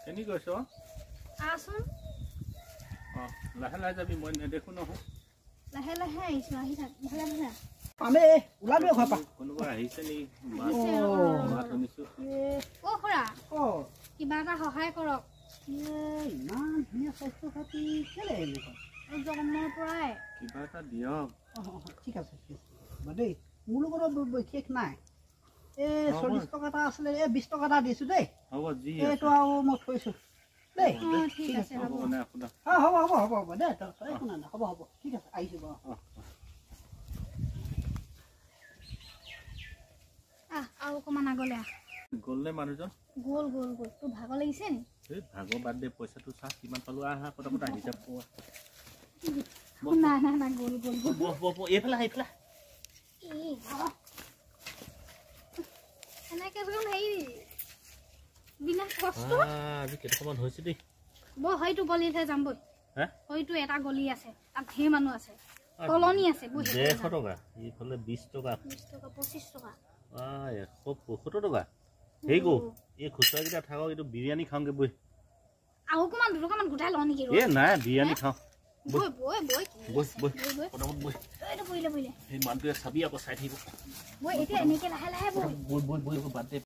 কেনি গৈছ আসুন লাহে লাহে যাবি মই নেদেখো নহয় লাহে লাহে আহিছো আহি থাক ভালে ভালে আমি ওলাবি ঘৰপা কোনোবা আহিছে নি মাত শুনিছো ও খুৰা অ কিবা এটা সহায় কৰক ইমান ধুনীয়া স্বাস্থ্য খাতি কেলে এনেকুৱা জন্মৰ পৰাই কিবা এটা দিয়ক ঠিক আছে দেই মোৰ লগত বিশেষ নাই এই 40 টকা এটা আছিলে এই 20 টকা এটা দিছো দেই হ'ব যি এইটো আৰু মই থৈছো দেই ঠিক আছে হ'ব মানে আপোনাৰ হ'ব হ'ব হ'ব হ'ব দেই তই শুনা না হ'ব হ'ব ঠিক আছে আহিছো বাৰু আৰু অকমান আগলে গ'লনে মানুহজন গ'ল গ'ল গ'ল তোৰ ভাগৰ লাগিছে নি এই ভাগৰ বাদ দে পইচাটো চা কিমান পালো আহা পটাপট আহি যাব না না না গ'ল গ'ল গ'ল এইফালে এইফালে এনেকে দেখোন হেৰি বিনা কষ্ট আজি কেইটামান হৈছে দেই বৈ হয়তো গলিতে যাম বৈ হে হয়তো এটা গলি আছে তাত ধেৰ মানুহ আছে কলনি আছে বৈ 150 টকা এইফালে 20 টকা 20 টকা 25 টকা 175 টকা হেই গো এই খুচৰাকেইটা থাকক এইটো বিৰিয়ানী খাওঁগে বৈ আৰু অকমান দুটকামান গোটাই লওঁ নেকি এ নাই বিৰিয়ানী খাওঁ বৈ বৈ বৈ বৈ বৈ পটাপট বৈ এইটো বইলে বইলে এই মানুহটোৱে চাবি আকৌ চাই থাকিব বৈ এতিয়া এনেকে লাহে লাহে বৈ বৈ বৈ বৈ বাদ দে